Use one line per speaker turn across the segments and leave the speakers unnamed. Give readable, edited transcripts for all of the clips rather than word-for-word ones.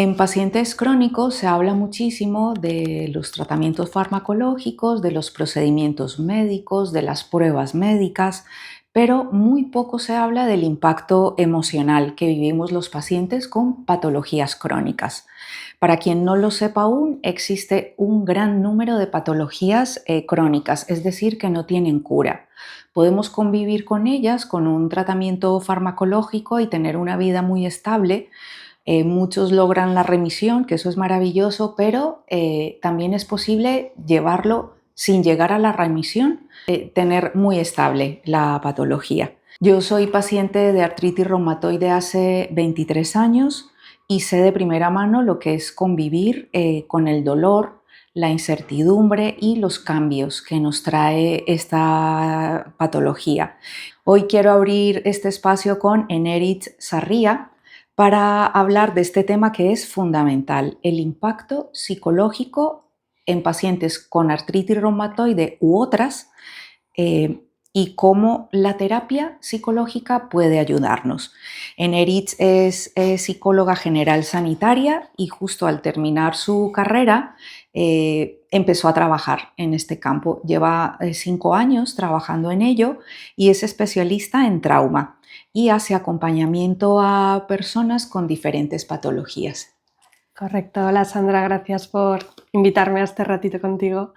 En pacientes crónicos se habla muchísimo de los tratamientos farmacológicos, de los procedimientos médicos, de las pruebas médicas, pero muy poco se habla del impacto emocional que vivimos los pacientes con patologías crónicas. Para quien no lo sepa aún, existe un gran número de patologías crónicas, es decir, que no tienen cura. Podemos convivir con ellas con un tratamiento farmacológico y tener una vida muy estable. Muchos logran la remisión, que eso es maravilloso, pero también es posible llevarlo sin llegar a la remisión, tener muy estable la patología. Yo soy paciente de artritis reumatoide hace 23 años y sé de primera mano lo que es convivir con el dolor, la incertidumbre y los cambios que nos trae esta patología. Hoy quiero abrir este espacio con Eneritz Sarria para hablar de este tema que es fundamental, el impacto psicológico en pacientes con artritis reumatoide u otras y cómo la terapia psicológica puede ayudarnos. Eneritz es psicóloga general sanitaria y justo al terminar su carrera empezó a trabajar en este campo. Lleva 5 años trabajando en ello y es especialista en trauma y hace acompañamiento a personas con diferentes patologías.
Correcto. Hola Sandra, gracias por invitarme a este ratito contigo.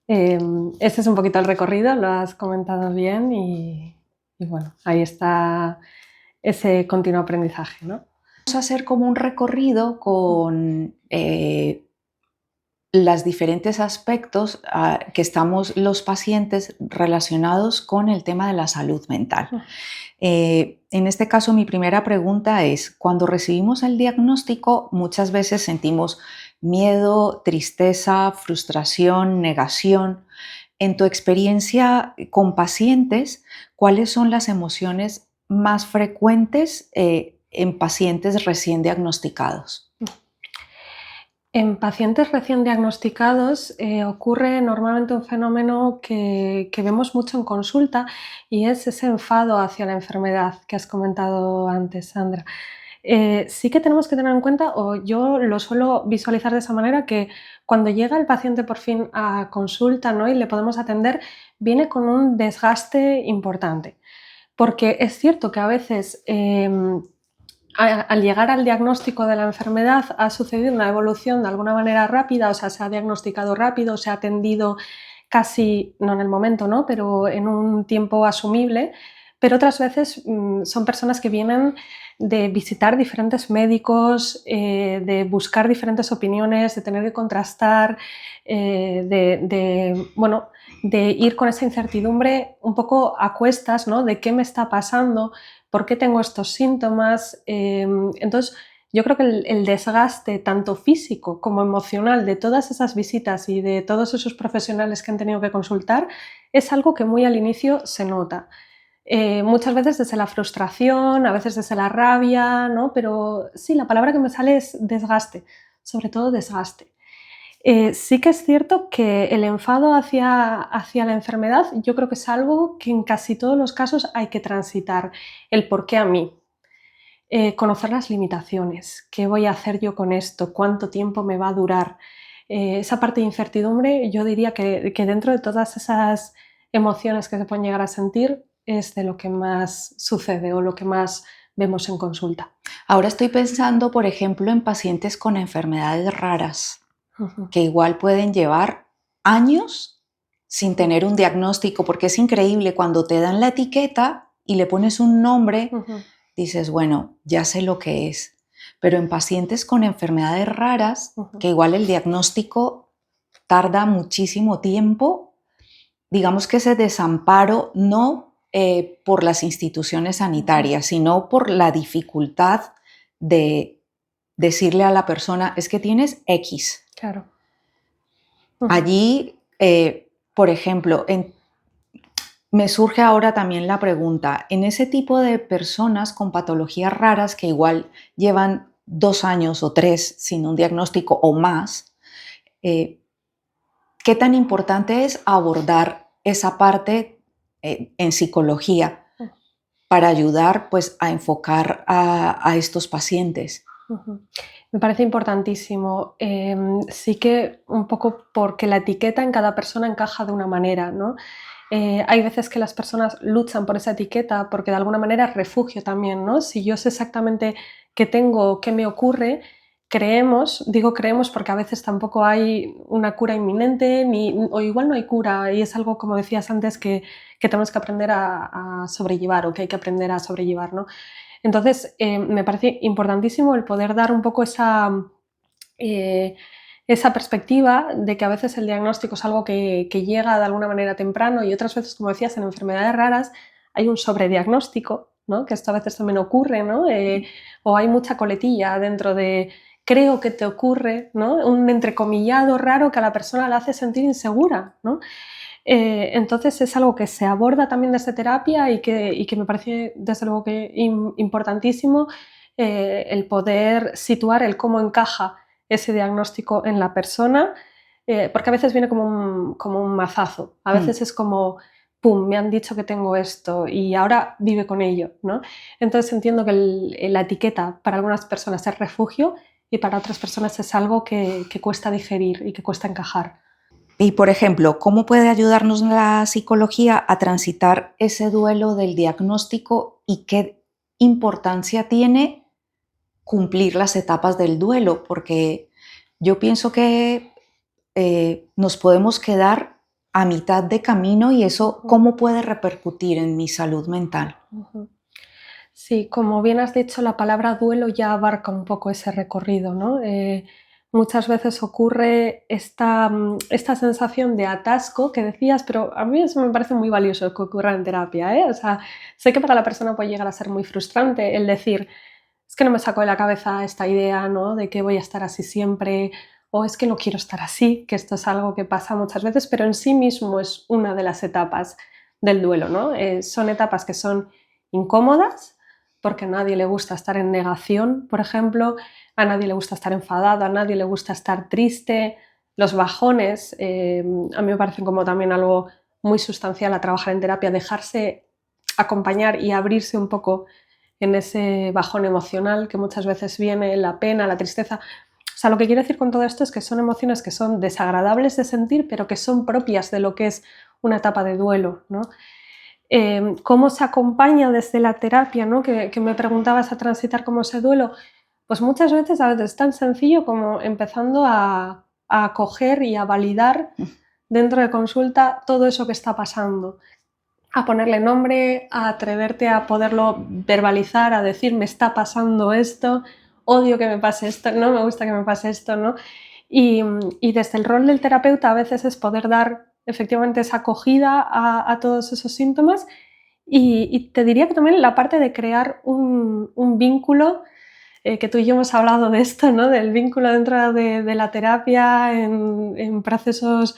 Este es un poquito el recorrido, lo has comentado bien y bueno, ahí está ese continuo aprendizaje, ¿no?
Vamos a hacer como un recorrido con los diferentes aspectos que estamos los pacientes relacionados con el tema de la salud mental. En este caso, mi primera pregunta es, cuando recibimos el diagnóstico, muchas veces sentimos miedo, tristeza, frustración, negación. En tu experiencia con pacientes, ¿cuáles son las emociones más frecuentes en pacientes recién diagnosticados?
En pacientes recién diagnosticados ocurre normalmente un fenómeno que vemos mucho en consulta y es ese enfado hacia la enfermedad que has comentado antes, Sandra. Sí que tenemos que tener en cuenta, o yo lo suelo visualizar de esa manera, que cuando llega el paciente por fin a consulta, ¿no?, y le podemos atender, viene con un desgaste importante. Porque es cierto que a veces al llegar al diagnóstico de la enfermedad ha sucedido una evolución de alguna manera rápida, o sea, se ha diagnosticado rápido, se ha atendido casi, no en el momento, ¿no?, pero en un tiempo asumible, pero otras veces son personas que vienen de visitar diferentes médicos, de buscar diferentes opiniones, de tener que contrastar, de ir con esa incertidumbre un poco a cuestas, ¿no?, de qué me está pasando, por qué tengo estos síntomas. Entonces, yo creo que el desgaste tanto físico como emocional de todas esas visitas y de todos esos profesionales que han tenido que consultar es algo que muy al inicio se nota. Muchas veces desde la frustración, a veces desde la rabia, ¿no? Pero sí, la palabra que me sale es desgaste, sobre todo desgaste. Sí que es cierto que el enfado hacia la enfermedad yo creo que es algo que en casi todos los casos hay que transitar. El por qué a mí. Conocer las limitaciones. ¿Qué voy a hacer yo con esto? ¿Cuánto tiempo me va a durar? Esa parte de incertidumbre, yo diría que dentro de todas esas emociones que se pueden llegar a sentir es de lo que más sucede o lo que más vemos en consulta.
Ahora estoy pensando, por ejemplo, en pacientes con enfermedades raras, que igual pueden llevar años sin tener un diagnóstico, porque es increíble cuando te dan la etiqueta y le pones un nombre, dices, bueno, ya sé lo que es. Pero en pacientes con enfermedades raras, que igual el diagnóstico tarda muchísimo tiempo, digamos que ese desamparo no por las instituciones sanitarias, sino por la dificultad de decirle a la persona, es que tienes X.
Claro.
Allí, por ejemplo, me surge ahora también la pregunta, en ese tipo de personas con patologías raras que igual llevan 2 años o 3 sin un diagnóstico o más, ¿qué tan importante es abordar esa parte en psicología para ayudar pues, a enfocar a estos pacientes?
Ujú. Me parece importantísimo. Sí que un poco porque la etiqueta en cada persona encaja de una manera, ¿no? Hay veces que las personas luchan por esa etiqueta porque de alguna manera es refugio también, ¿no? Si yo sé exactamente qué tengo, qué me ocurre, creemos, digo creemos porque a veces tampoco hay una cura inminente o igual no hay cura y es algo, como decías antes, que tenemos que aprender a sobrellevar o que hay que aprender a sobrellevar, ¿no? Entonces, me parece importantísimo el poder dar un poco eh, esa perspectiva de que a veces el diagnóstico es algo que llega de alguna manera temprano y otras veces, como decías, en enfermedades raras hay un sobrediagnóstico, ¿no? Que esto a veces también ocurre, ¿no? O hay mucha coletilla dentro de creo que te ocurre, ¿no? Un entrecomillado raro que a la persona la hace sentir insegura, ¿no? Entonces es algo que se aborda también desde terapia y que me parece desde luego que importantísimo el poder situar el cómo encaja ese diagnóstico en la persona, porque a veces viene como un mazazo, a
Mm.
veces es como, ¡pum!, me han dicho que tengo esto y ahora vive con ello, ¿no? Entonces entiendo que la etiqueta para algunas personas es refugio y para otras personas es algo que cuesta digerir y que cuesta encajar.
Y, por ejemplo, ¿cómo puede ayudarnos la psicología a transitar ese duelo del diagnóstico y qué importancia tiene cumplir las etapas del duelo? Porque yo pienso que nos podemos quedar a mitad de camino y eso,
Ujú,
¿cómo puede repercutir en mi salud mental?
ujú. Sí, como bien has dicho, la palabra duelo ya abarca un poco ese recorrido, ¿no? Muchas veces ocurre esta sensación de atasco que decías, pero a mí eso me parece muy valioso que ocurra en terapia, ¿eh? O sea, sé que para la persona puede llegar a ser muy frustrante el decir, es que no me saco de la cabeza esta idea, ¿no? De que voy a estar así siempre, o es que no quiero estar así, que esto es algo que pasa muchas veces, pero en sí mismo es una de las etapas del duelo, ¿no? Son etapas que son incómodas, porque a nadie le gusta estar en negación, por ejemplo, a nadie le gusta estar enfadado, a nadie le gusta estar triste. Los bajones, a mí me parecen como también algo muy sustancial a trabajar en terapia, dejarse acompañar y abrirse un poco en ese bajón emocional que muchas veces viene, la pena, la tristeza. O sea, lo que quiero decir con todo esto es que son emociones que son desagradables de sentir, pero que son propias de lo que es una etapa de duelo, ¿no? ¿Cómo se acompaña desde la terapia, ¿no? Que me preguntabas a transitar cómo ese duelo. Pues muchas veces a veces es tan sencillo como empezando a acoger y a validar dentro de consulta todo eso que está pasando, a ponerle nombre, a atreverte a poderlo verbalizar, a decir me está pasando esto, odio que me pase esto, no me gusta que me pase esto, ¿no? Y desde el rol del terapeuta a veces es poder dar efectivamente esa acogida a todos esos síntomas y te diría que también la parte de crear un vínculo, que tú y yo hemos hablado de esto, ¿no? Del vínculo dentro de la terapia, en procesos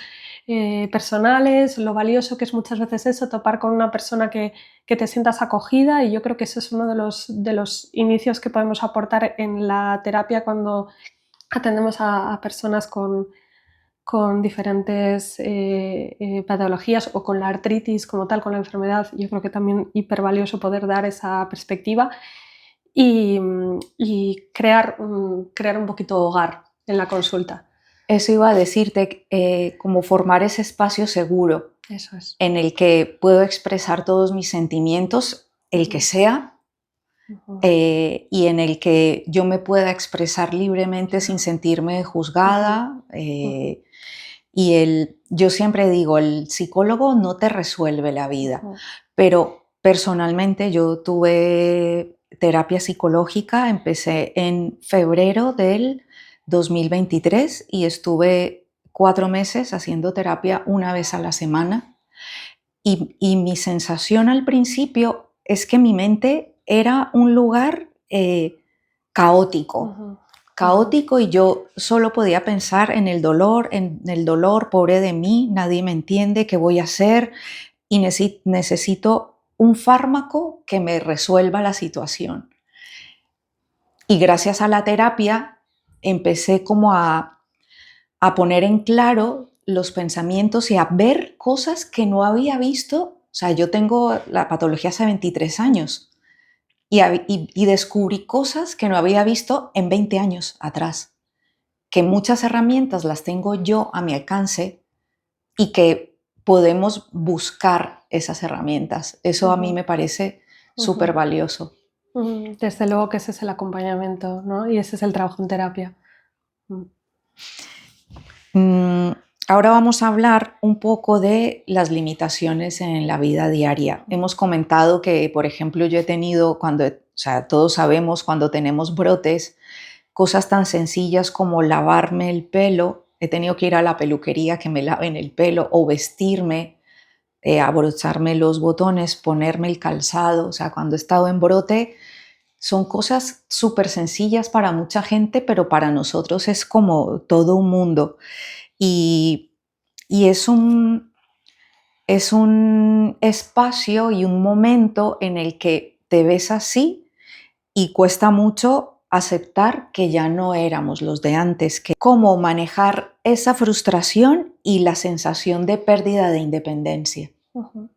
personales, lo valioso que es muchas veces eso, topar con una persona que te sientas acogida y yo creo que eso es uno de los inicios que podemos aportar en la terapia cuando atendemos a personas con diferentes patologías o con la artritis como tal, con la enfermedad. Yo creo que también hiper valioso poder dar esa perspectiva y crear un poquito hogar en la consulta.
Eso iba a decirte, como formar ese espacio seguro
Eso es.
en el que puedo expresar todos mis sentimientos, el que
Ujú,
sea,
ujú,
y en el que yo me pueda expresar libremente sin sentirme
ujú,
juzgada.
ujú,
Yo siempre digo, el psicólogo no te resuelve la vida,
ujú,
pero personalmente yo tuve terapia psicológica, empecé en febrero del 2023 y estuve 4 meses haciendo terapia una vez a la semana. Y mi sensación al principio es que mi mente era un lugar caótico,
ujú, ujú,
caótico y yo solo podía pensar en el dolor, pobre de mí, nadie me entiende, ¿qué voy a hacer? Y necesito un fármaco que me resuelva la situación. Y gracias a la terapia empecé como a poner en claro los pensamientos y a ver cosas que no había visto. O sea, yo tengo la patología hace 23 años y descubrí cosas que no había visto en 20 años atrás, que muchas herramientas las tengo yo a mi alcance y que podemos buscar esas herramientas. Eso a mí
Ujú,
me parece súper
ujú,
valioso.
ujú. Desde luego que ese es el acompañamiento, ¿no? Y ese es el trabajo en terapia. Mm.
Mm, Ahora vamos a hablar un poco de las limitaciones en la vida diaria. Hemos comentado que, por ejemplo, yo he tenido o sea, todos sabemos cuando tenemos brotes, cosas tan sencillas como lavarme el pelo. He tenido que ir a la peluquería que me laven el pelo o vestirme, abrocharme los botones, ponerme el calzado. O sea, cuando he estado en brote, son cosas súper sencillas para mucha gente, pero para nosotros es como todo un mundo. Y, y es un espacio y un momento en el que te ves así y cuesta mucho aceptar que ya no éramos los de antes, que cómo manejar esa frustración y la sensación de pérdida de independencia.
Ujú.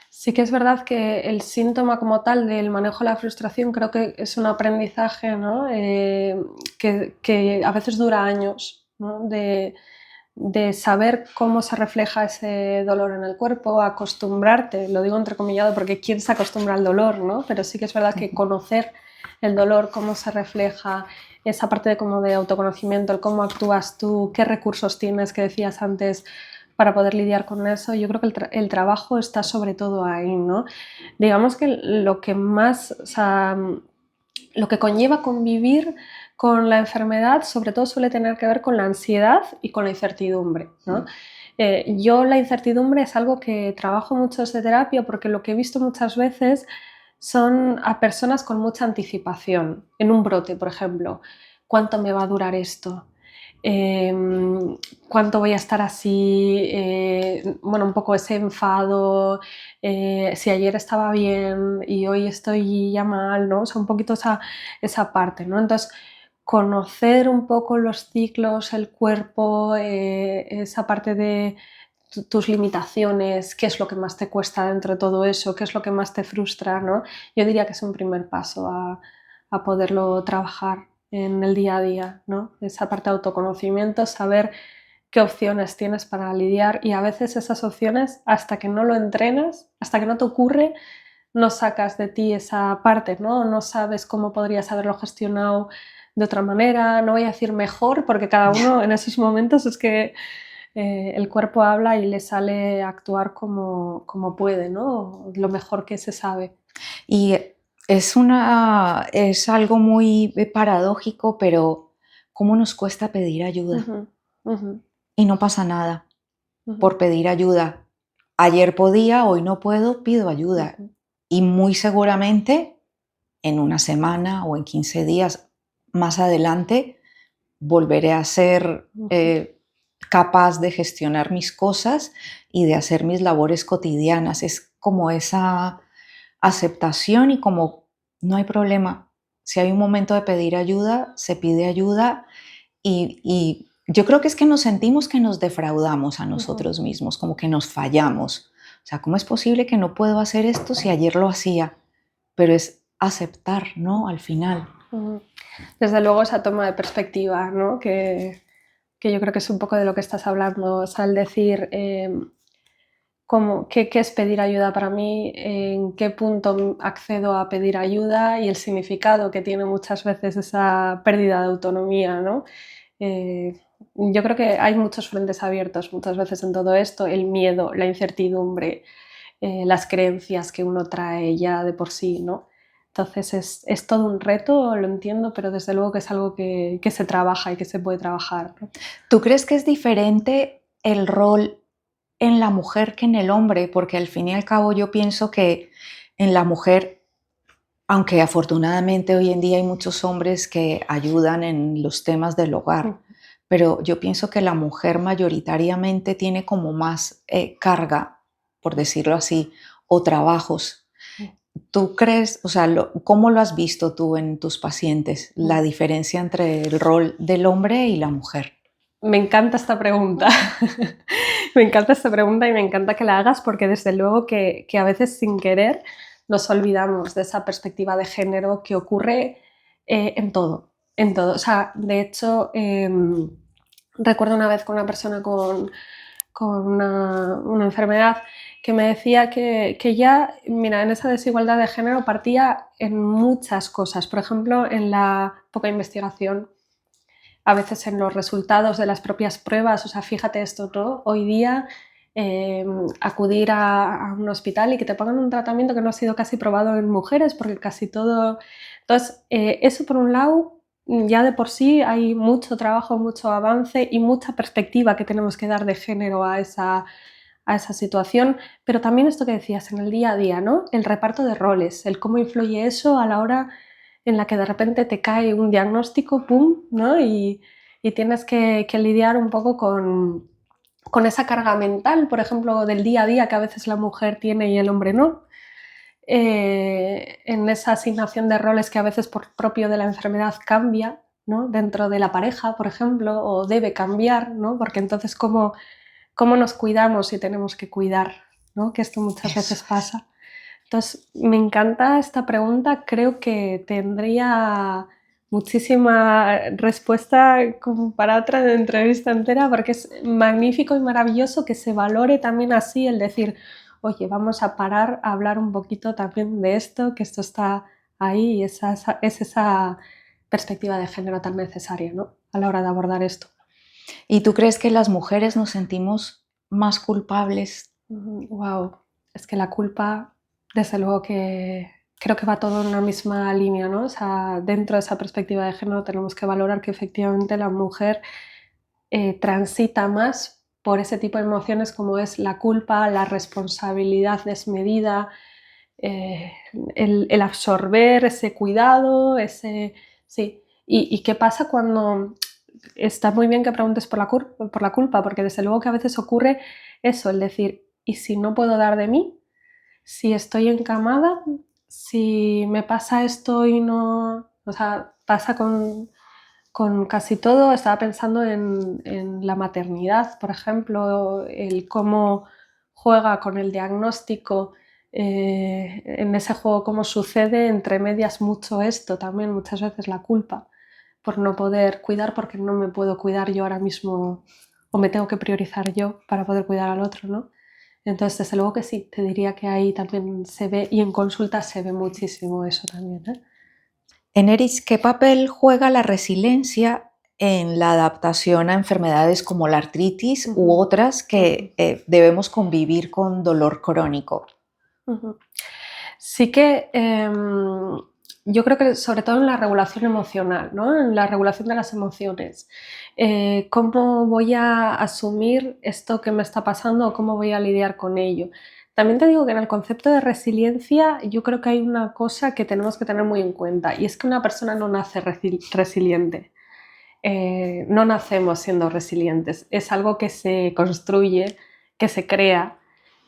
Sí que es verdad que el síntoma como tal del manejo de la frustración creo que es un aprendizaje, ¿no? Que a veces dura años, ¿no? De saber cómo se refleja ese dolor en el cuerpo, acostumbrarte, lo digo entrecomillado porque quién se acostumbra al dolor, ¿no? Pero sí que es verdad que conocer el dolor, cómo se refleja, esa parte de como de autoconocimiento, el cómo actúas tú, qué recursos tienes que decías antes para poder lidiar con eso, yo creo que el trabajo está sobre todo ahí, ¿no? Digamos que lo que más, o sea, lo que conlleva convivir con la enfermedad sobre todo suele tener que ver con la ansiedad y con la incertidumbre, ¿no? Yo la incertidumbre es algo que trabajo mucho desde terapia porque lo que he visto muchas veces son a personas con mucha anticipación. En un brote, por ejemplo, ¿cuánto me va a durar esto? Eh, ¿Cuánto voy a estar así? Bueno, un poco ese enfado, si ayer estaba bien y hoy estoy ya mal, ¿no? O sea, un poquito esa parte, ¿no? Entonces, conocer un poco los ciclos, el cuerpo, esa parte de tus limitaciones, qué es lo que más te cuesta dentro de todo eso, qué es lo que más te frustra, ¿no? Yo diría que es un primer paso a poderlo trabajar en el día a día, ¿no? Esa parte de autoconocimiento, saber qué opciones tienes para lidiar y a veces esas opciones, hasta que no lo entrenas, hasta que no te ocurre, no sacas de ti esa parte, ¿no? No sabes cómo podrías haberlo gestionado de otra manera, no voy a decir mejor, porque cada uno en esos momentos es que el cuerpo habla y le sale actuar como puede, ¿no? Lo mejor que se sabe.
Y es algo muy paradójico, pero ¿cómo nos cuesta pedir ayuda?
Ujú, ujú,
Y no pasa nada
ujú,
por pedir ayuda. Ayer podía, hoy no puedo, pido ayuda.
ujú,
Y muy seguramente en una semana o en 15 días más adelante volveré a ser
ujú,
capaz de gestionar mis cosas y de hacer mis labores cotidianas. Es como esa aceptación y como no hay problema. Si hay un momento de pedir ayuda, se pide ayuda y yo creo que es que nos sentimos que nos defraudamos a
ujú,
nosotros mismos, como que nos fallamos. O sea, ¿cómo es posible que no puedo hacer esto si ayer lo hacía? Pero es aceptar, ¿no? Al final.
ujú. Desde luego esa toma de perspectiva, ¿no? Que yo creo que es un poco de lo que estás hablando, o sea, el decir qué es pedir ayuda para mí, en qué punto accedo a pedir ayuda y el significado que tiene muchas veces esa pérdida de autonomía, ¿no? Yo creo que hay muchos frentes abiertos muchas veces en todo esto, el miedo, la incertidumbre, las creencias que uno trae ya de por sí, ¿no? Entonces es todo un reto, lo entiendo, pero desde luego que es algo que se trabaja y que se puede trabajar, ¿no?
¿Tú crees que es diferente el rol en la mujer que en el hombre? Porque al fin y al cabo yo pienso que en la mujer, aunque afortunadamente hoy en día hay muchos hombres que ayudan en los temas del hogar, pero yo pienso que la mujer mayoritariamente tiene como más carga, por decirlo así, o trabajos. ¿Tú crees, o sea, cómo lo has visto tú en tus pacientes, la diferencia entre el rol del hombre y la mujer?
Me encanta esta pregunta. Me encanta esta pregunta y me encanta que la hagas porque desde luego que a veces sin querer nos olvidamos de esa perspectiva de género que ocurre en todo, en todo. O sea, de hecho, recuerdo una vez con una persona con una enfermedad que me decía que ya, mira, en esa desigualdad de género partía en muchas cosas. Por ejemplo, en la poca investigación, a veces en los resultados de las propias pruebas. O sea, fíjate esto, ¿no? Hoy día acudir a un hospital y que te pongan un tratamiento que no ha sido casi probado en mujeres, porque casi todo... Entonces, eso por un lado, ya de por sí hay mucho trabajo, mucho avance y mucha perspectiva que tenemos que dar de género a esa situación, pero también esto que decías en el día a día, ¿no? El reparto de roles, el cómo influye eso a la hora en la que de repente te cae un diagnóstico, ¡pum!, ¿no? Y tienes que lidiar un poco con esa carga mental, por ejemplo, del día a día que a veces la mujer tiene y el hombre no. En esa asignación de roles que a veces por propio de la enfermedad cambia, ¿no? Dentro de la pareja, por ejemplo, o debe cambiar, ¿no? Porque entonces cómo nos cuidamos y tenemos que cuidar, ¿no? Que esto muchas veces pasa. Entonces, me encanta esta pregunta, creo que tendría muchísima respuesta como para otra entrevista entera, porque es magnífico y maravilloso que se valore también así el decir, oye, vamos a parar a hablar un poquito también de esto, que esto está ahí y es esa perspectiva de género tan necesaria, ¿no? A la hora de abordar esto.
¿Y tú crees que las mujeres nos sentimos más culpables?
Wow, es que la culpa, desde luego que creo que va todo en una misma línea, ¿no? O sea, dentro de esa perspectiva de género tenemos que valorar que efectivamente la mujer transita más por ese tipo de emociones como es la culpa, la responsabilidad desmedida, el absorber ese cuidado, sí. ¿Y qué pasa cuando... Está muy bien que preguntes por la culpa, porque desde luego que a veces ocurre eso, el decir, ¿y si no puedo dar de mí? Si estoy encamada, si me pasa esto y no... O sea, pasa con casi todo. Estaba pensando en la maternidad, por ejemplo, el cómo juega con el diagnóstico, en ese juego cómo sucede entre medias mucho esto también, muchas veces la culpa por no poder cuidar porque no me puedo cuidar yo ahora mismo o me tengo que priorizar yo para poder cuidar al otro, ¿no? Entonces, desde luego que sí, te diría que ahí también se ve y en consulta se ve muchísimo eso también, ¿eh?
Eneris, ¿qué papel juega la resiliencia en la adaptación a enfermedades como la artritis u otras que debemos convivir con dolor crónico?
Sí que yo creo que sobre todo en la regulación emocional, ¿no? En la regulación de las emociones. ¿Cómo voy a asumir esto que me está pasando o cómo voy a lidiar con ello? También te digo que en el concepto de resiliencia yo creo que hay una cosa que tenemos que tener muy en cuenta y es que una persona no nace resiliente. No nacemos siendo resilientes, es algo que se construye, que se crea.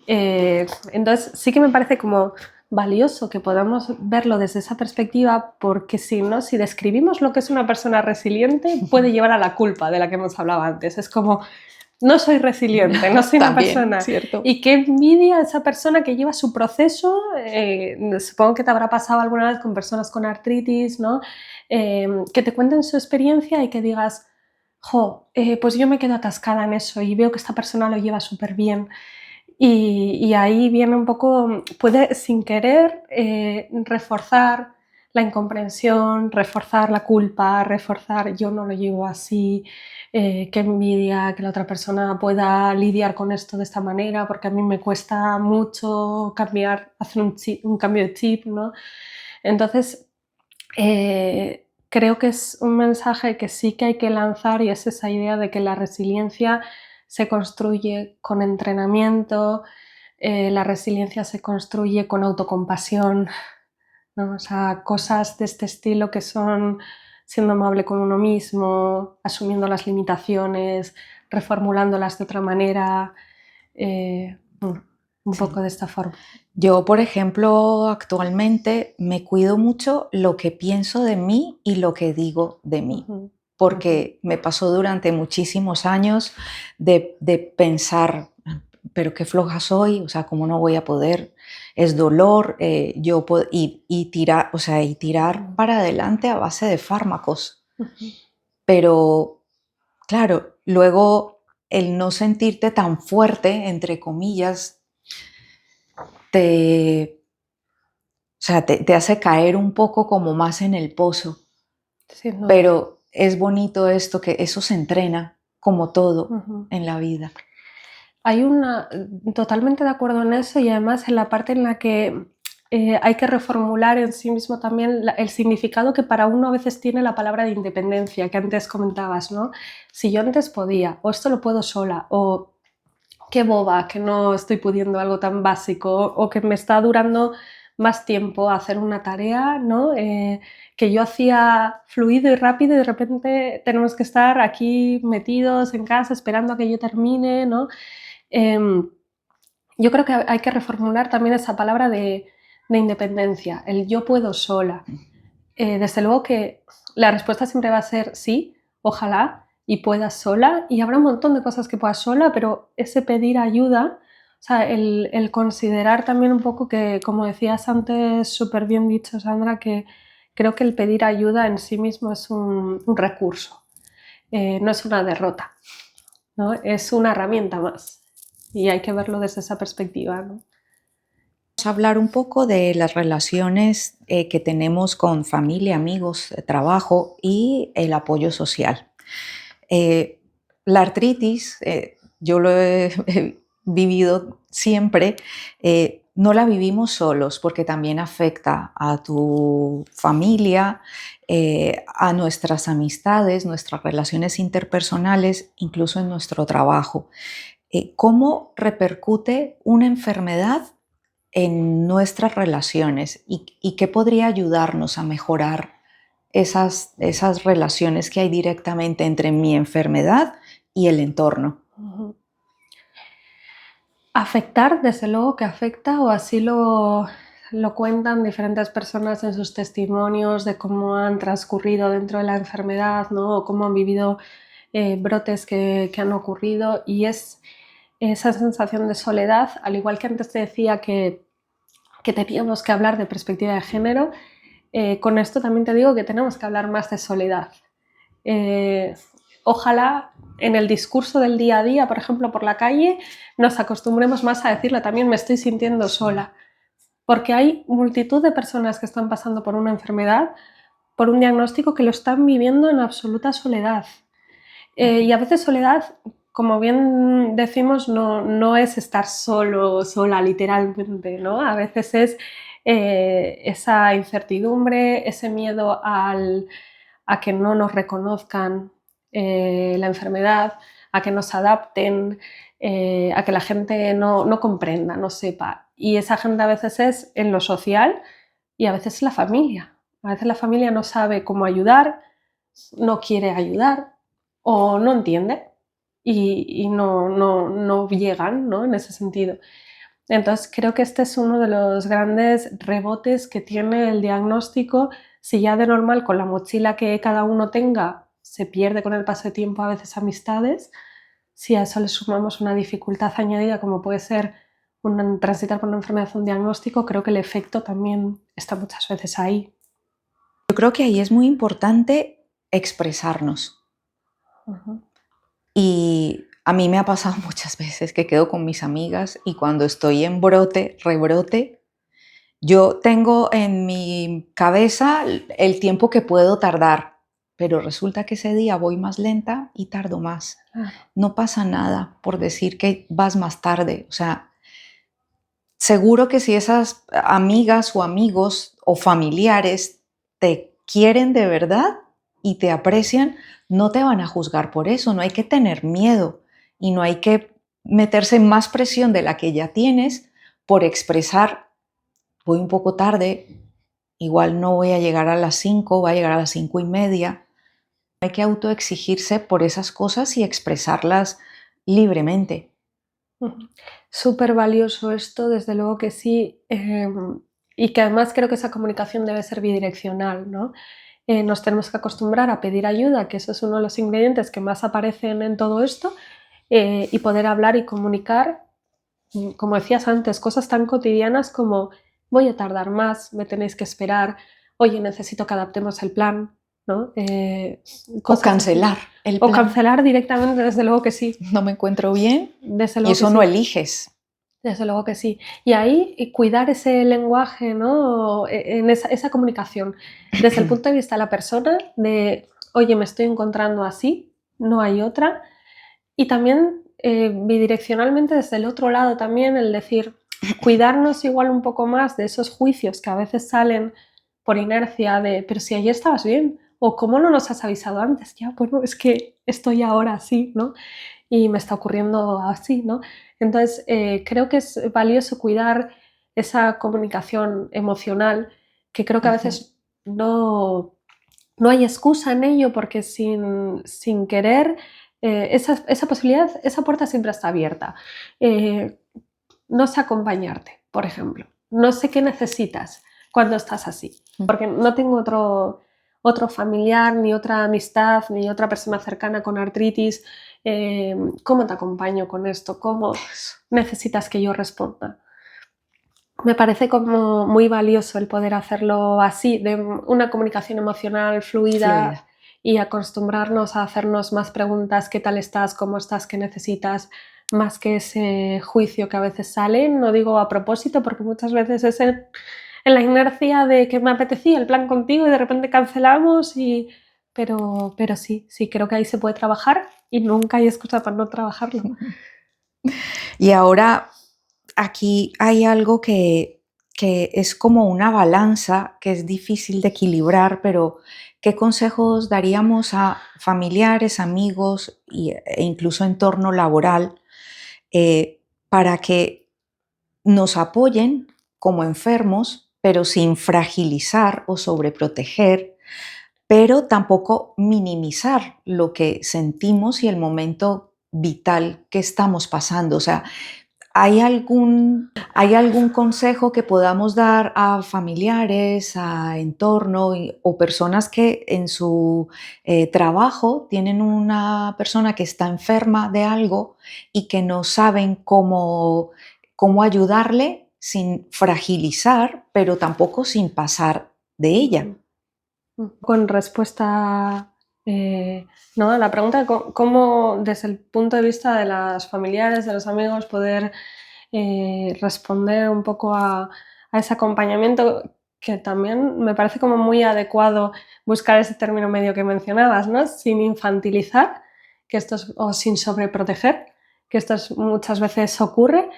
Entonces sí que me parece como valioso que podamos verlo desde esa perspectiva, porque si no, si describimos lo que es una persona resiliente, puede llevar a la culpa de la que hemos hablado antes. Es como, no soy resiliente, no soy una
También,
persona.
¿cierto?
Y qué envidia esa persona que lleva su proceso. Supongo que te habrá pasado alguna vez con personas con artritis, ¿no? Que te cuenten su experiencia y que digas, jo, pues yo me quedo atascada en eso y veo que esta persona lo lleva súper bien. Y ahí viene un poco, puede sin querer reforzar la incomprensión, reforzar la culpa, reforzar yo no lo llevo así, qué envidia que la otra persona pueda lidiar con esto de esta manera, porque a mí me cuesta mucho cambiar, hacer un cambio de chip, ¿no? Entonces, creo que es un mensaje que sí que hay que lanzar y es esa idea de que la resiliencia se construye con entrenamiento, la resiliencia se construye con autocompasión, ¿no? O sea, cosas de este estilo que son siendo amable con uno mismo, asumiendo las limitaciones, reformulándolas de otra manera, un poco de esta forma.
Yo, por ejemplo, actualmente me cuido mucho lo que pienso de mí y lo que digo de mí, porque me pasó durante muchísimos años de pensar pero qué floja soy, o sea, cómo no voy a poder, es dolor, y tirar, o sea, y tirar
Mm.
para adelante a base de fármacos.
Ujú.
Pero claro, luego el no sentirte tan fuerte, entre comillas, te, o sea, te hace caer un poco como más en el pozo.
Sin duda.
Pero es bonito esto, que eso se entrena como todo
Ujú.
en la vida.
Hay una, totalmente de acuerdo en eso, y además en la parte en la que hay que reformular en sí mismo también el significado que para uno a veces tiene la palabra de independencia, que antes comentabas, ¿no? Si yo antes podía, o esto lo puedo sola, o qué boba que no estoy pudiendo algo tan básico, o que me está durando más tiempo hacer una tarea, ¿no? Que yo hacía fluido y rápido, y de repente tenemos que estar aquí metidos en casa esperando a que yo termine, ¿no? Yo creo que hay que reformular también esa palabra de independencia, el yo puedo sola. Desde luego que la respuesta siempre va a ser sí, ojalá, y puedas sola, y habrá un montón de cosas que puedas sola, pero ese pedir ayuda, o sea, el considerar también un poco que, como decías antes, súper bien dicho, Sandra, que creo que el pedir ayuda en sí mismo es un recurso, no es una derrota, ¿no? Es una herramienta más, y hay que verlo desde esa perspectiva, ¿no?
Vamos a hablar un poco de las relaciones que tenemos con familia, amigos, trabajo y el apoyo social. Eh, la artritis, yo lo he, he vivido siempre, no la vivimos solos porque también afecta a tu familia, a nuestras amistades, nuestras relaciones interpersonales, incluso en nuestro trabajo. ¿Cómo repercute una enfermedad en nuestras relaciones y qué podría ayudarnos a mejorar esas relaciones que hay directamente entre mi enfermedad y el entorno?
Uh-huh. Afectar, desde luego que afecta, o así lo cuentan diferentes personas en sus testimonios de cómo han transcurrido dentro de la enfermedad, ¿no? O cómo han vivido brotes que han ocurrido, y es esa sensación de soledad, al igual que antes te decía que teníamos que hablar de perspectiva de género, con esto también te digo que tenemos que hablar más de soledad. Eh, Ojalá en el discurso del día a día, por ejemplo, por la calle, nos acostumbremos más a decirle también me estoy sintiendo sola, porque hay multitud de personas que están pasando por una enfermedad, por un diagnóstico, que lo están viviendo en absoluta soledad. Y a veces soledad, como bien decimos, no es estar solo, sola, literalmente, ¿no? A veces es esa incertidumbre, ese miedo a que no nos reconozcan la enfermedad, a que nos adapten, a que la gente no comprenda, no sepa. Y esa gente a veces es en lo social, y a veces es la familia. A veces la familia no sabe cómo ayudar, no quiere ayudar o no entiende, y no llegan, ¿no? En ese sentido. Entonces creo que este es uno de los grandes rebotes que tiene el diagnóstico. Si ya de normal, con la mochila que cada uno tenga, se pierde con el paso de tiempo a veces amistades, si a eso le sumamos una dificultad añadida como puede ser transitar por una enfermedad, un diagnóstico, creo que el efecto también está muchas veces ahí.
Yo creo que ahí es muy importante expresarnos.
Uh-huh.
Y a mí me ha pasado muchas veces que quedo con mis amigas y cuando estoy en brote, rebrote, yo tengo en mi cabeza el tiempo que puedo tardar, pero resulta que ese día voy más lenta y tardo más.
Claro.
No pasa nada por decir que vas más tarde. O sea, seguro que si esas amigas o amigos o familiares te quieren de verdad y te aprecian, no te van a juzgar por eso. No hay que tener miedo y no hay que meterse más presión de la que ya tienes por expresar: voy un poco tarde, igual no voy a llegar a las 5, voy a llegar a las 5:30. Hay que autoexigirse por esas cosas y expresarlas libremente.
Súper valioso esto, desde luego que sí, y que además creo que esa comunicación debe ser bidireccional, ¿no? Nos tenemos que acostumbrar a pedir ayuda, que eso es uno de los ingredientes que más aparecen en todo esto, y poder hablar y comunicar como decías antes, cosas tan cotidianas como voy a tardar más, me tenéis que esperar, oye, necesito que adaptemos el plan, ¿no?
O
Cosas así.
cancelar el
O
plan.
cancelar directamente, desde luego que sí.
No me encuentro bien
Desde
y
luego que
eso no
sí.
eliges.
Desde luego que sí. Y ahí cuidar ese lenguaje, ¿no? En esa comunicación, desde el punto de vista de la persona, de, oye, me estoy encontrando así, no hay otra. Y también bidireccionalmente desde el otro lado también el decir, cuidarnos igual un poco más de esos juicios que a veces salen por inercia de, pero si ayer estabas bien, o cómo no nos has avisado antes, ya, bueno, es que estoy ahora así, ¿no? Y me está ocurriendo así, ¿no? Entonces, creo que es valioso cuidar esa comunicación emocional, que creo que a veces no hay excusa en ello, porque sin querer, esa posibilidad, esa puerta siempre está abierta. No sé acompañarte, por ejemplo. No sé qué necesitas cuando estás así, porque no tengo otro familiar, ni otra amistad, ni otra persona cercana con artritis. ¿Cómo te acompaño con esto? ¿Cómo necesitas que yo responda? Me parece como muy valioso el poder hacerlo así, de una comunicación emocional fluida, y acostumbrarnos a hacernos más preguntas: ¿qué tal estás? ¿Cómo estás? ¿Qué necesitas? Más que ese juicio que a veces sale, no digo a propósito, porque muchas veces es en la inercia de que me apetecía el plan contigo y de repente cancelamos, pero sí, creo que ahí se puede trabajar y nunca hay excusa para no trabajarlo.
Y ahora aquí hay algo que es como una balanza que es difícil de equilibrar, pero ¿qué consejos daríamos a familiares, amigos e incluso entorno laboral para que nos apoyen como enfermos, pero sin fragilizar o sobreproteger, pero tampoco minimizar lo que sentimos y el momento vital que estamos pasando? O sea, ¿hay algún consejo que podamos dar a familiares, a entorno o personas que en su trabajo tienen una persona que está enferma de algo y que no saben cómo ayudarle sin fragilizar, pero tampoco sin pasar de ella?
Con respuesta, ¿no? A la pregunta de cómo, desde el punto de vista de las familiares, de los amigos, poder responder un poco a ese acompañamiento, que también me parece como muy adecuado buscar ese término medio que mencionabas, ¿no? Sin infantilizar, o sin sobreproteger, que esto muchas veces ocurre,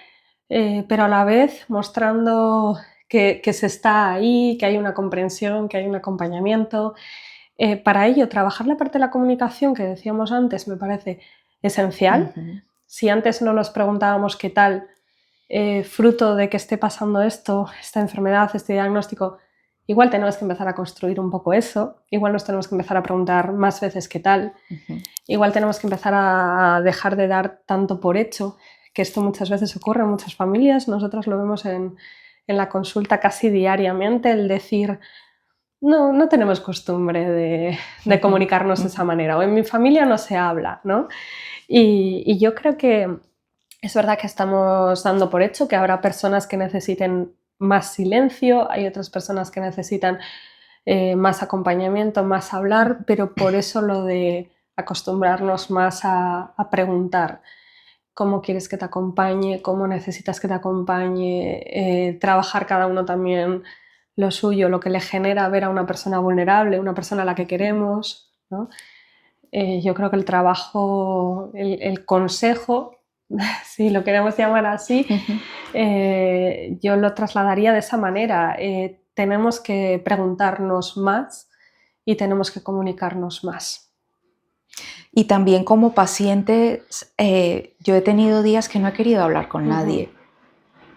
pero a la vez mostrando que se está ahí, que hay una comprensión, que hay un acompañamiento. Para ello, trabajar la parte de la comunicación que decíamos antes me parece esencial. Si antes no nos preguntábamos qué tal, fruto de que esté pasando esto, esta enfermedad, este diagnóstico, igual tenemos que empezar a construir un poco eso, igual nos tenemos que empezar a preguntar más veces qué tal, igual tenemos que empezar a dejar de dar tanto por hecho, que esto muchas veces ocurre en muchas familias. Nosotros lo vemos en la consulta casi diariamente, el decir, no tenemos costumbre de comunicarnos de esa manera, o en mi familia no se habla, ¿no? Y yo creo que es verdad que estamos dando por hecho que habrá personas que necesiten más silencio, hay otras personas que necesitan más acompañamiento, más hablar, pero por eso lo de acostumbrarnos más a preguntar cómo quieres que te acompañe, cómo necesitas que te acompañe, trabajar cada uno también lo suyo, lo que le genera ver a una persona vulnerable, una persona a la que queremos, ¿no? Yo creo que el trabajo, el consejo, si lo queremos llamar así, yo lo trasladaría de esa manera. Tenemos que preguntarnos más y tenemos que comunicarnos más.
Y también como paciente, yo he tenido días que no he querido hablar con nadie.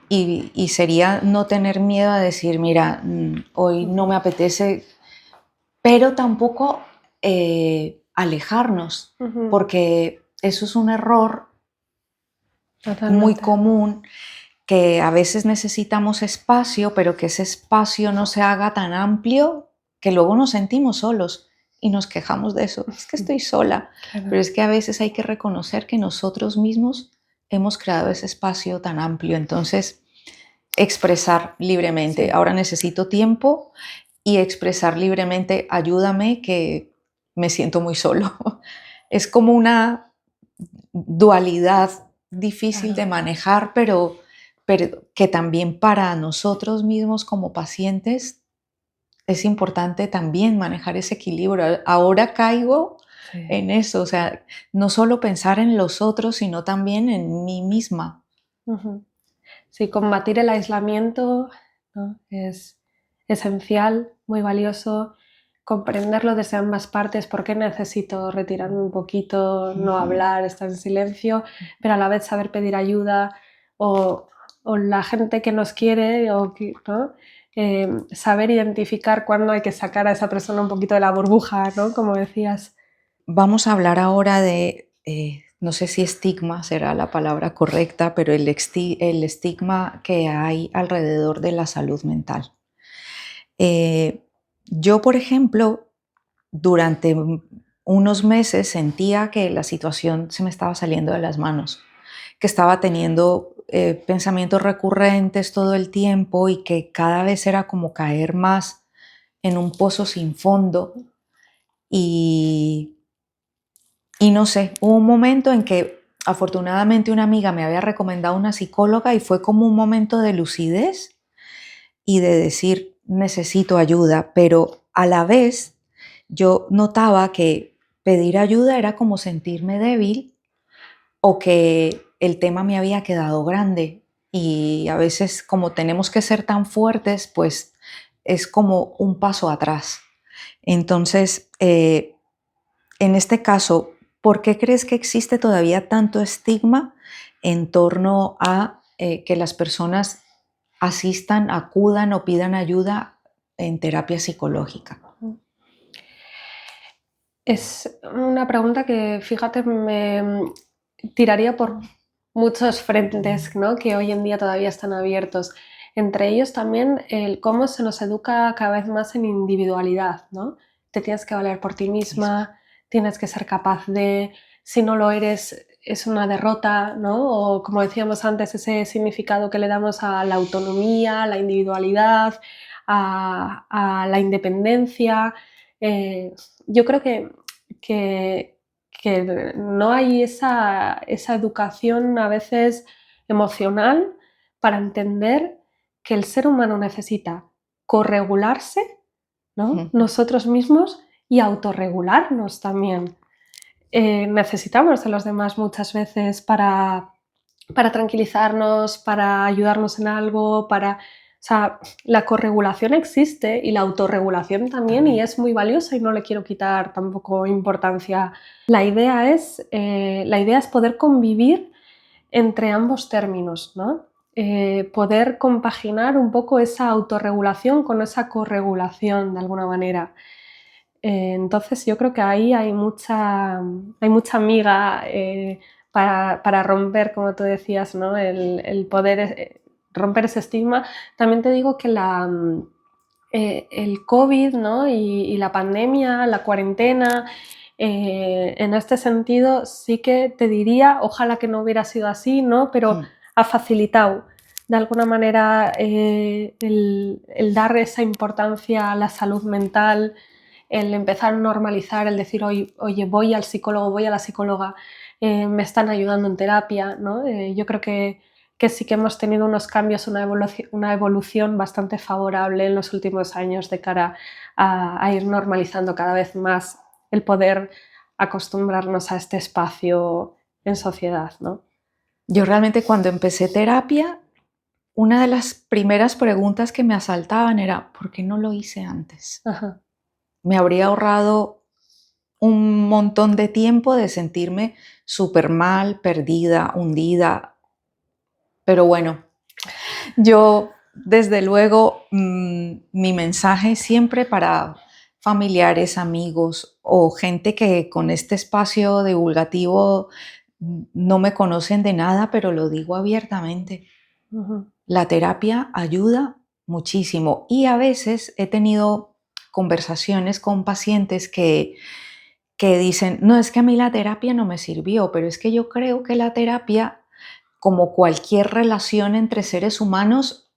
Y sería no tener miedo a decir, mira, hoy no me apetece, pero tampoco alejarnos, porque eso es un error muy común, que a veces necesitamos espacio, pero que ese espacio no se haga tan amplio que luego nos sentimos solos y nos quejamos de eso. Es que estoy sola, pero es que a veces hay que reconocer que nosotros mismos hemos creado ese espacio tan amplio. Entonces, expresar libremente.
Sí.
Ahora necesito tiempo y expresar libremente, ayúdame que me siento muy solo. Es como una dualidad difícil de
Claro.
manejar, pero que también para nosotros mismos como pacientes es importante también manejar ese equilibrio. Ahora caigo
Sí.
en eso, o sea, no solo pensar en los otros, sino también en mí misma.
Ujú. Sí, combatir el aislamiento, ¿no? Es esencial, muy valioso. Comprenderlo desde ambas partes, por qué necesito retirarme un poquito, no hablar, estar en silencio, pero a la vez saber pedir ayuda o, o la gente que nos quiere, ¿no? Saber identificar cuándo hay que sacar a esa persona un poquito de la burbuja, ¿no? Como decías.
Vamos a hablar ahora de, no sé si estigma será la palabra correcta, pero el estigma que hay alrededor de la salud mental. Eh, yo, por ejemplo, durante unos meses sentía que la situación se me estaba saliendo de las manos, que estaba teniendo pensamientos recurrentes todo el tiempo y que cada vez era como caer más en un pozo sin fondo y Y no sé, hubo un momento en que afortunadamente una amiga me había recomendado una psicóloga y fue como un momento de lucidez y de decir, necesito ayuda, pero a la vez yo notaba que pedir ayuda era como sentirme débil o que el tema me había quedado grande y a veces como tenemos que ser tan fuertes, pues es como un paso atrás. Entonces, en este caso, ¿por qué crees que existe todavía tanto estigma en torno a que las personas asistan, acudan o pidan ayuda en terapia psicológica?
Es una pregunta que, fíjate, me tiraría por muchos frentes, ¿no? Que hoy en día todavía están abiertos. Entre ellos también el cómo se nos educa cada vez más en individualidad, ¿no? Te tienes que valer por ti
Eso.
misma, tienes que ser capaz de, si no lo eres, es una derrota, ¿no? O como decíamos antes, ese significado que le damos a la autonomía, a la individualidad, a la independencia. Yo creo que, que no hay esa educación a veces emocional para entender que el ser humano necesita corregularse, ¿no? Nosotros mismos y autorregularnos también. Necesitamos de los demás muchas veces para tranquilizarnos, para ayudarnos en algo, para... O sea, la corregulación existe y la autorregulación también y es muy valiosa y no le quiero quitar tampoco importancia. La idea es poder convivir entre ambos términos, ¿no? Poder compaginar un poco esa autorregulación con esa corregulación de alguna manera. Entonces yo creo que ahí hay mucha miga para romper, como tú decías, ¿no? El poder romper ese estigma. También te digo que el COVID, ¿no? y la pandemia, la cuarentena, en este sentido sí que te diría, ojalá que no hubiera sido así, ¿no? Pero ha facilitado de alguna manera el dar esa importancia a la salud mental, el empezar a normalizar, el decir, oye, voy al psicólogo, voy a la psicóloga, me están ayudando en terapia, ¿no? Yo creo que sí que hemos tenido unos cambios, una evolución bastante favorable en los últimos años de cara a ir normalizando cada vez más el poder acostumbrarnos a este espacio en sociedad, ¿no?
Yo realmente cuando empecé terapia, una de las primeras preguntas que me asaltaban era, ¿por qué no lo hice antes?
Ajá.
Me habría ahorrado un montón de tiempo de sentirme súper mal, perdida, hundida, pero bueno, yo, desde luego, mi mensaje siempre para familiares, amigos o gente que con este espacio divulgativo no me conocen de nada, pero lo digo abiertamente.
Uh-huh.
La terapia ayuda muchísimo y a veces he tenido conversaciones con pacientes que dicen, no, es que a mí la terapia no me sirvió, pero es que yo creo que la terapia como cualquier relación entre seres humanos,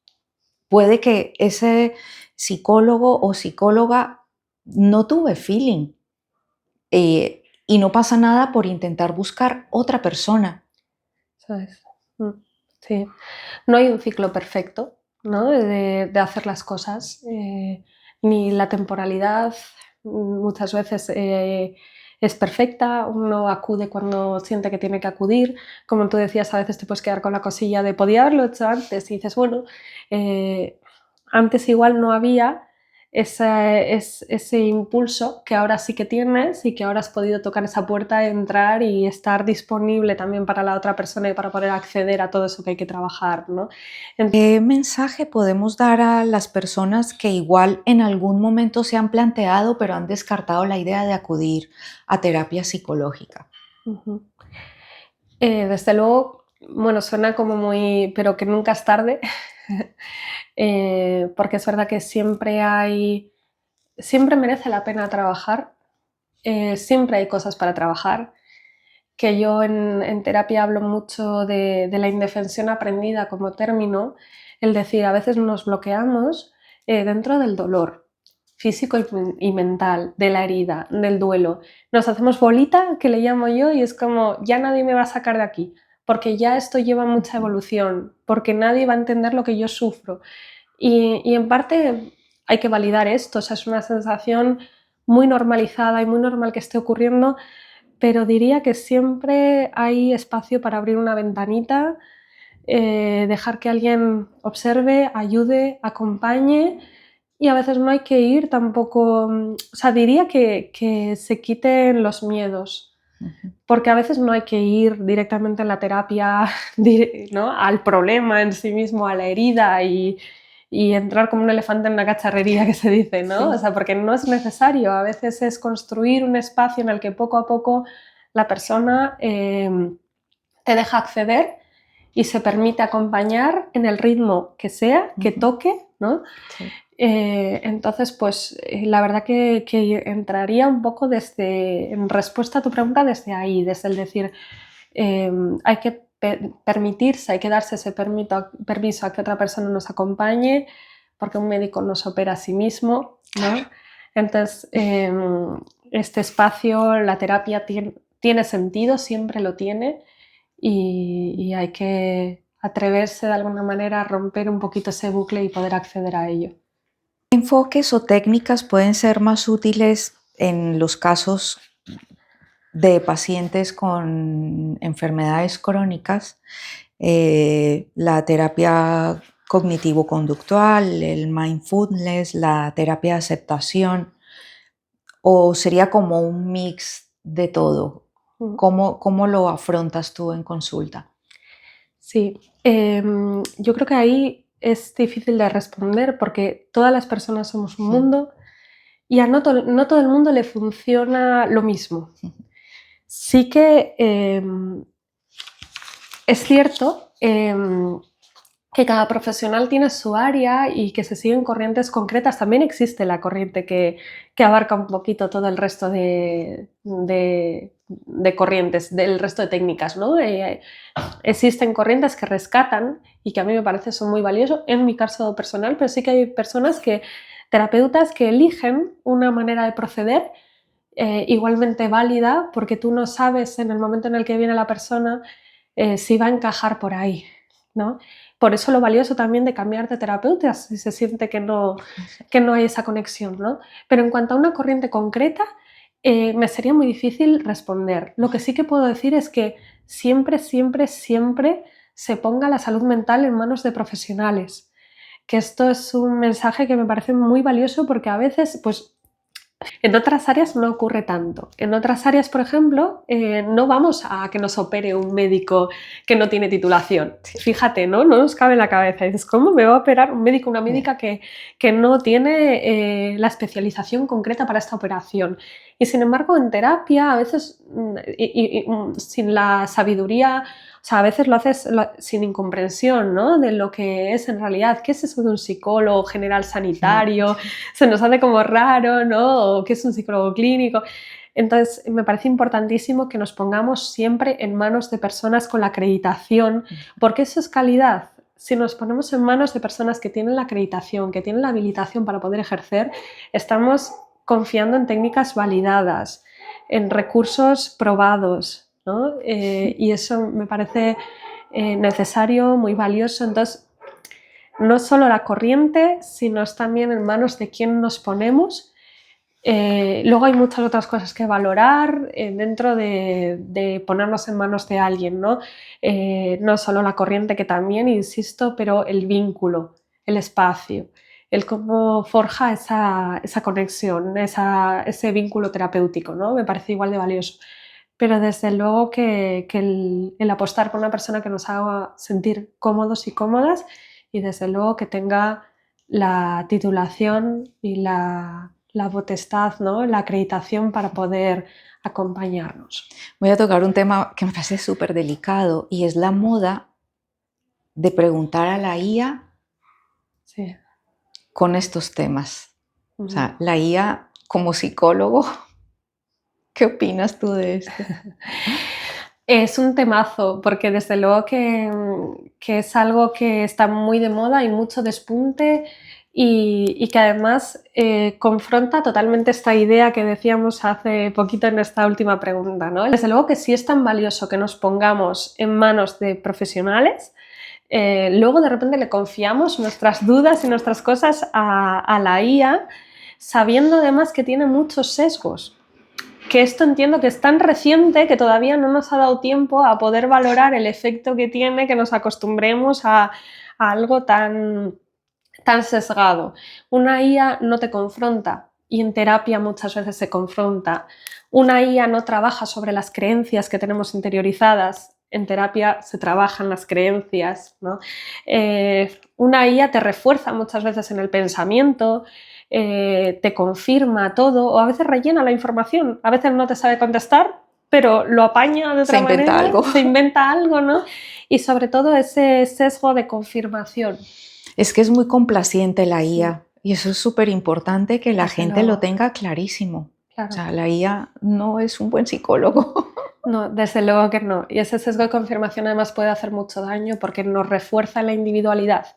puede que ese psicólogo o psicóloga no tuve feeling, y no pasa nada por intentar buscar otra persona.
¿Sabes? Sí. No hay un ciclo perfecto, ¿no? de hacer las cosas, ni la temporalidad muchas veces es perfecta, uno acude cuando siente que tiene que acudir, como tú decías, a veces te puedes quedar con la cosilla de podía haberlo hecho antes y dices, bueno, antes igual no había ese impulso que ahora sí que tienes y que ahora has podido tocar esa puerta, entrar y estar disponible también para la otra persona y para poder acceder a todo eso que hay que trabajar, ¿no?
¿Qué mensaje podemos dar a las personas que igual en algún momento se han planteado, pero han descartado la idea de acudir a terapia psicológica?
Ujú. Desde luego, bueno, suena como muy, pero que nunca es tarde, porque es verdad que siempre merece la pena trabajar, siempre hay cosas para trabajar, que yo en terapia hablo mucho de la indefensión aprendida como término, el decir, a veces nos bloqueamos dentro del dolor físico y mental, de la herida, del duelo. Nos hacemos bolita, que le llamo yo, y es como, ya nadie me va a sacar de aquí, porque ya esto lleva mucha evolución, porque nadie va a entender lo que yo sufro. Y en parte hay que validar esto, o sea, es una sensación muy normalizada y muy normal que esté ocurriendo, pero diría que siempre hay espacio para abrir una ventanita, dejar que alguien observe, ayude, acompañe, y a veces no hay que ir tampoco, o sea, diría que se quiten los miedos,
Ujú.
porque a veces no hay que ir directamente en la terapia, ¿no? Al problema en sí mismo, a la herida y entrar como un elefante en una cacharrería que se dice, ¿no? O
Sí.
sea, porque no es necesario, a veces es construir un espacio en el que poco a poco la persona te deja acceder y se permite acompañar en el ritmo que sea, que
Ujú.
toque, ¿no?
Sí.
Entonces, pues la verdad que entraría un poco en respuesta a tu pregunta desde ahí, desde el decir, hay que permitirse, hay que darse ese permiso a que otra persona nos acompañe, porque un médico no se opera a sí mismo, ¿no? Entonces, este espacio, la terapia tiene sentido, siempre lo tiene, y hay que atreverse de alguna manera a romper un poquito ese bucle y poder acceder a ello.
¿Qué enfoques o técnicas pueden ser más útiles en los casos de pacientes con enfermedades crónicas? La terapia cognitivo-conductual, el mindfulness, la terapia de aceptación, o sería como un mix de todo.
Mm.
¿Cómo lo afrontas tú en consulta?
Sí, yo creo que ahí es difícil de responder porque todas las personas somos un
Mm.
mundo y a no todo el mundo le funciona lo mismo. Sí que es cierto que cada profesional tiene su área y que se siguen corrientes concretas. También existe la corriente que abarca un poquito todo el resto de corrientes, del resto de técnicas, ¿no? Existen corrientes que rescatan y que a mí me parece son muy valiosos, en mi caso personal, pero sí que hay terapeutas que eligen una manera de proceder igualmente válida, porque tú no sabes en el momento en el que viene la persona si va a encajar por ahí, ¿no? Por eso lo valioso también de cambiar de terapeuta si se siente que no hay esa conexión, ¿no? Pero en cuanto a una corriente concreta, me sería muy difícil responder. Lo que sí que puedo decir es que siempre, siempre, siempre se ponga la salud mental en manos de profesionales. Que esto es un mensaje que me parece muy valioso porque a veces, pues, en otras áreas no ocurre tanto. En otras áreas, por ejemplo, no vamos a que nos opere un médico que no tiene titulación. Fíjate, ¿no? No nos cabe en la cabeza. Dices, ¿cómo me va a operar un médico, una médica que no tiene la especialización concreta para esta operación? Y sin embargo, en terapia, a veces, sin la sabiduría, o sea, a veces lo haces sin incomprensión, ¿no? De lo que es en realidad, ¿qué es eso de un psicólogo general sanitario? Se nos hace como raro, ¿no? O qué es un psicólogo clínico. Entonces, me parece importantísimo que nos pongamos siempre en manos de personas con la acreditación, porque eso es calidad. Si nos ponemos en manos de personas que tienen la acreditación, que tienen la habilitación para poder ejercer, estamos confiando en técnicas validadas, en recursos probados, ¿no? Y eso me parece necesario, muy valioso. Entonces, no solo la corriente, sino es también en manos de quién nos ponemos. Luego hay muchas otras cosas que valorar dentro de ponernos en manos de alguien, ¿no? No solo la corriente, que también, insisto, pero el vínculo, el espacio, el cómo forja esa conexión, ese vínculo terapéutico, ¿no? Me parece igual de valioso. Pero desde luego que el apostar por una persona que nos haga sentir cómodos y cómodas, y desde luego que tenga la titulación y la potestad, ¿no? La acreditación para poder acompañarnos.
Voy a tocar un tema que me parece súper delicado y es la moda de preguntar a la IA
Sí.
con estos temas. O sea, la IA como psicólogo, ¿qué opinas tú de esto?
Es un temazo, porque desde luego que es algo que está muy de moda, hay mucho despunte y que además confronta totalmente esta idea que decíamos hace poquito en esta última pregunta, ¿no? Desde luego que sí es tan valioso que nos pongamos en manos de profesionales, luego de repente le confiamos nuestras dudas y nuestras cosas a la IA, sabiendo además que tiene muchos sesgos. Que esto entiendo que es tan reciente que todavía no nos ha dado tiempo a poder valorar el efecto que tiene que nos acostumbremos a algo tan sesgado. Una IA no te confronta y en terapia muchas veces se confronta. Una IA no trabaja sobre las creencias que tenemos interiorizadas. En terapia se trabajan las creencias, ¿no? Una IA te refuerza muchas veces en el pensamiento, te confirma todo o a veces rellena la información. A veces no te sabe contestar, pero lo apaña de otra manera, se inventa algo, ¿no? Y sobre todo ese sesgo de confirmación.
Es que es muy complaciente la IA y eso es súper importante que la gente lo tenga clarísimo. Claro. O sea, la IA no es un buen psicólogo.
No, desde luego que no. Y ese sesgo de confirmación además puede hacer mucho daño porque nos refuerza la individualidad.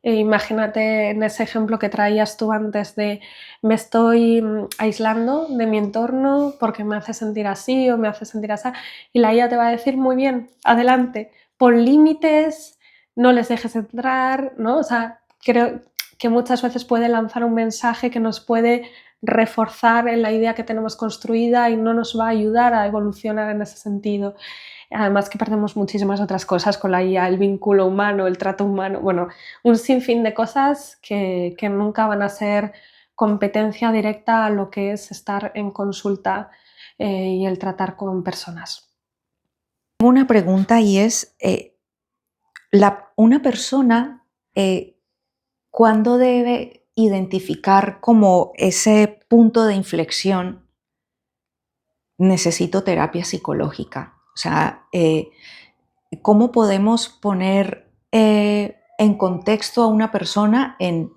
Imagínate en ese ejemplo que traías tú antes de me estoy aislando de mi entorno porque me hace sentir así o me hace sentir así, y la IA te va a decir muy bien, adelante, pon límites, no les dejes entrar, ¿no? O sea, creo que muchas veces puede lanzar un mensaje que nos puede reforzar en la idea que tenemos construida y no nos va a ayudar a evolucionar en ese sentido. Además que perdemos muchísimas otras cosas con la IA, el vínculo humano, el trato humano, bueno, un sinfín de cosas que nunca van a ser competencia directa a lo que es estar en consulta y el tratar con personas.
Una pregunta y es, una persona, ¿cuándo debe identificar como ese punto de inflexión? Necesito terapia psicológica. O sea, ¿cómo podemos poner en contexto a una persona en,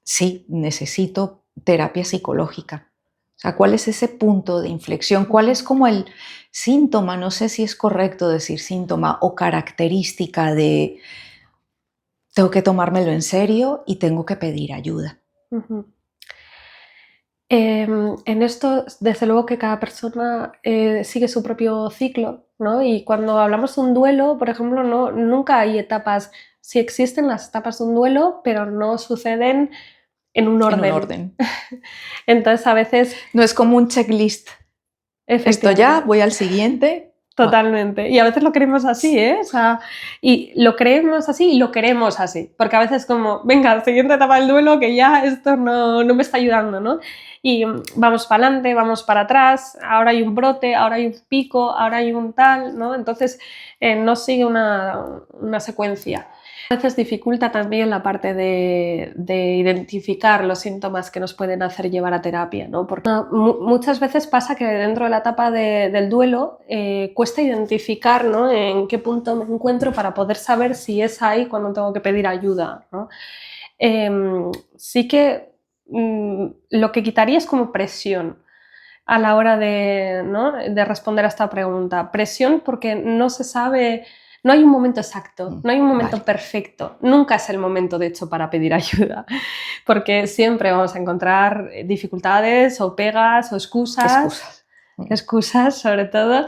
sí, necesito terapia psicológica? O sea, ¿cuál es ese punto de inflexión? ¿Cuál es como el síntoma? No sé si es correcto decir síntoma o característica de tengo que tomármelo en serio y tengo que pedir ayuda.
En esto, desde luego que cada persona sigue su propio ciclo, ¿no? Y cuando hablamos de un duelo, por ejemplo, nunca hay etapas. Sí existen las etapas de un duelo, pero no suceden en un orden.
En un orden.
Entonces, a veces...
No es como un checklist. Esto ya, voy al siguiente.
Totalmente. Y a veces lo creemos así, ¿eh? O sea, y lo creemos así y lo queremos así. Porque a veces como, venga, siguiente etapa del duelo, que ya esto no me está ayudando, ¿no? Y vamos para adelante, vamos para atrás, ahora hay un brote, ahora hay un pico, ahora hay un tal, ¿no? Entonces no sigue una secuencia. A veces dificulta también la parte de identificar los síntomas que nos pueden hacer llevar a terapia, ¿no? Porque muchas veces pasa que dentro de la etapa del duelo cuesta identificar, ¿no? En qué punto me encuentro para poder saber si es ahí cuando tengo que pedir ayuda, ¿no? Sí que lo que quitaría es como presión. a la hora de, ¿no?, de responder a esta pregunta. Presión porque no se sabe, no hay un momento exacto, no hay un momento
Vale.
perfecto. Nunca es el momento, de hecho, para pedir ayuda, porque siempre vamos a encontrar dificultades o pegas o
Excusas.
excusas sobre todo.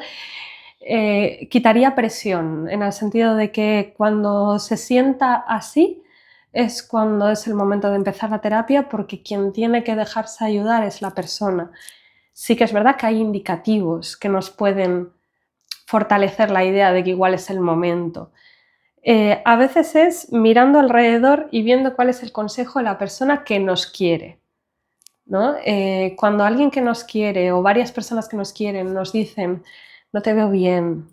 Quitaría presión, en el sentido de que cuando se sienta así es cuando es el momento de empezar la terapia, porque quien tiene que dejarse ayudar es la persona. Sí que es verdad que hay indicativos que nos pueden fortalecer la idea de que igual es el momento. A veces es mirando alrededor y viendo cuál es el consejo de la persona que nos quiere, ¿no? Cuando alguien que nos quiere o varias personas que nos quieren nos dicen: no te veo bien,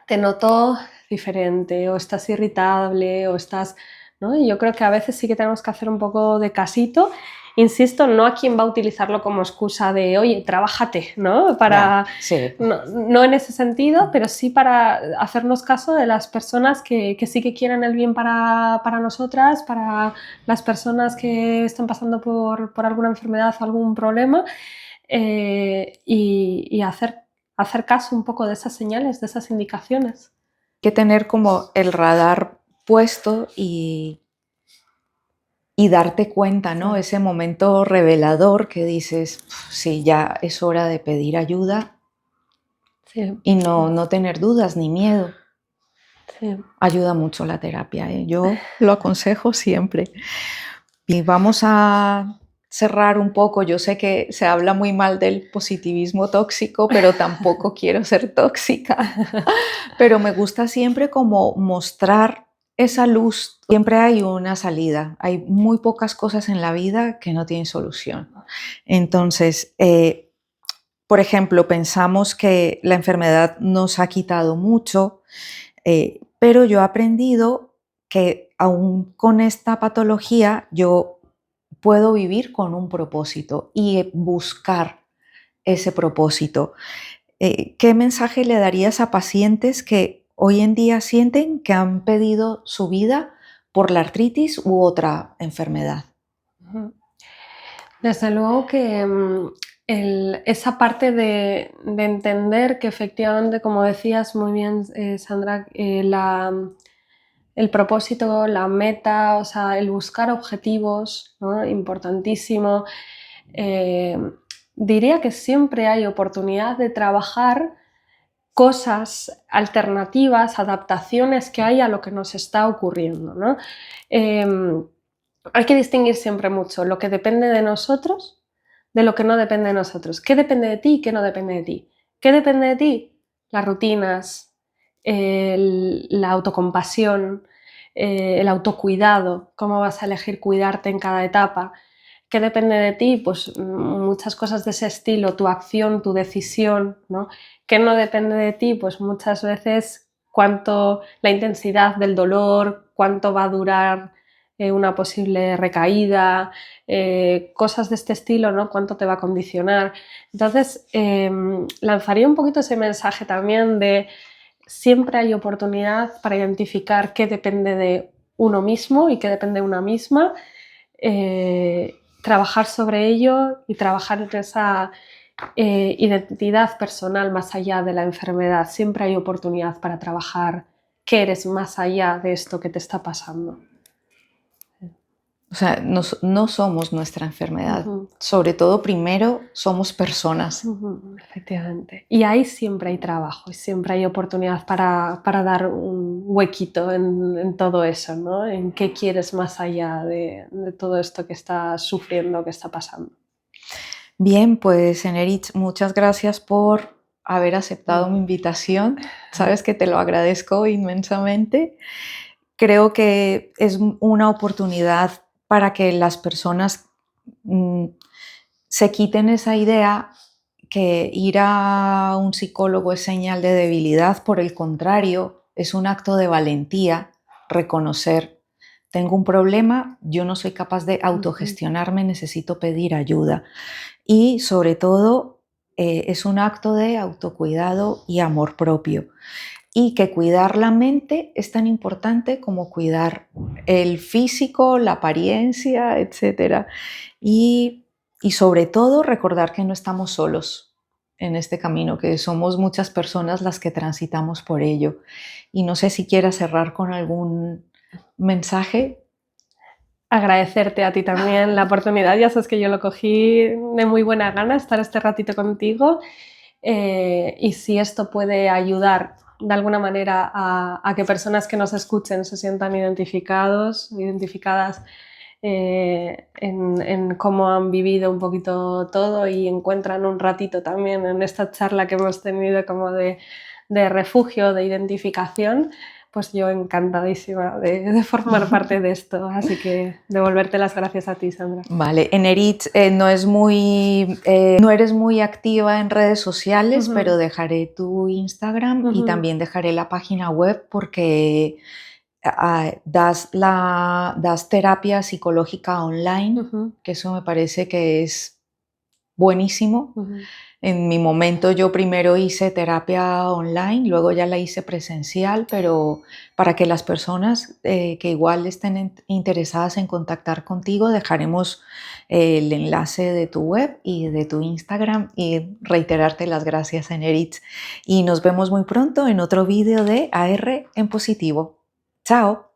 te noto diferente, o estás irritable, o estás, ¿no? Y yo creo que a veces sí que tenemos que hacer un poco de casito. Insisto, no a quien va a utilizarlo como excusa de, oye, trabájate, ¿no?
Ya, sí.
No en ese sentido, pero sí para hacernos caso de las personas que sí que quieren el bien para nosotras, para las personas que están pasando por alguna enfermedad o algún problema, y hacer caso un poco de esas señales, de esas indicaciones.
Que tener como el radar puesto y darte cuenta, ¿no?
Sí.
Ese momento revelador que dices, sí, ya es hora de pedir ayuda
Sí,
y no tener dudas ni miedo.
sí.
Ayuda mucho la terapia, ¿eh? Yo lo aconsejo siempre. Y vamos a cerrar un poco. Yo sé que se habla muy mal del positivismo tóxico, pero tampoco quiero ser tóxica. Pero me gusta siempre como mostrar esa luz. Siempre hay una salida. Hay muy pocas cosas en la vida que no tienen solución. Entonces, por ejemplo, pensamos que la enfermedad nos ha quitado mucho, pero yo he aprendido que aún con esta patología yo puedo vivir con un propósito y buscar ese propósito. ¿Qué mensaje le darías a pacientes que hoy en día sienten que han pedido su vida por la artritis u otra enfermedad?
Ujú. Desde luego que esa parte de entender que efectivamente, como decías muy bien, Sandra, el propósito, la meta, o sea, el buscar objetivos, ¿no? Importantísimo. Eh, Diría que siempre hay oportunidad de trabajar cosas alternativas, adaptaciones que hay a lo que nos está ocurriendo, ¿no? Hay que distinguir siempre mucho lo que depende de nosotros de lo que no depende de nosotros. ¿Qué depende de ti y qué no depende de ti? ¿Qué depende de ti? Las rutinas, la autocompasión, el autocuidado, cómo vas a elegir cuidarte en cada etapa. ¿Qué depende de ti? Pues muchas cosas de ese estilo, tu acción, tu decisión, ¿no? ¿Qué no depende de ti? Pues muchas veces cuánto la intensidad del dolor, cuánto va a durar una posible recaída, cosas de este estilo, ¿no? Cuánto te va a condicionar. Entonces, lanzaría un poquito ese mensaje también de siempre hay oportunidad para identificar qué depende de uno mismo y qué depende de una misma, trabajar sobre ello y trabajar en esa identidad personal más allá de la enfermedad. Siempre hay oportunidad para trabajar qué eres más allá de esto que te está pasando.
O sea, no somos nuestra enfermedad.
Ujú.
Sobre todo, primero, somos personas.
Efectivamente. Y ahí siempre hay trabajo y siempre hay oportunidad para dar un huequito en todo eso, ¿no? En qué quieres más allá de todo esto que estás sufriendo, que está pasando.
Bien, pues Enerich, muchas gracias por haber aceptado mi invitación. Sabes que te lo agradezco inmensamente. Creo que es una oportunidad para que las personas se quiten esa idea que ir a un psicólogo es señal de debilidad. Por el contrario, es un acto de valentía reconocer: tengo un problema, yo no soy capaz de autogestionarme, necesito pedir ayuda. Y sobre todo, es un acto de autocuidado y amor propio. Y que cuidar la mente es tan importante como cuidar el físico, la apariencia, etc. Y Y sobre todo recordar que no estamos solos en este camino, que somos muchas personas las que transitamos por ello. Y no sé si quieras cerrar con algún mensaje.
Agradecerte a ti también la oportunidad, ya sabes que yo lo cogí de muy buena gana estar este ratito contigo, y si esto puede ayudar de alguna manera a que personas que nos escuchen se sientan identificadas en cómo han vivido un poquito todo y encuentran un ratito también en esta charla que hemos tenido como de refugio, de identificación, pues yo encantadísima de formar parte de esto. Así que devolverte las gracias a ti, Sandra.
Vale, en Eritz no eres muy activa en redes sociales, pero dejaré tu Instagram y también dejaré la página web porque das terapia psicológica online, que eso me parece que es buenísimo. En mi momento yo primero hice terapia online, luego ya la hice presencial, pero para que las personas que igual estén interesadas en contactar contigo, dejaremos el enlace de tu web y de tu Instagram y reiterarte las gracias, Eneritz. Y nos vemos muy pronto en otro vídeo de AR en positivo. Chao.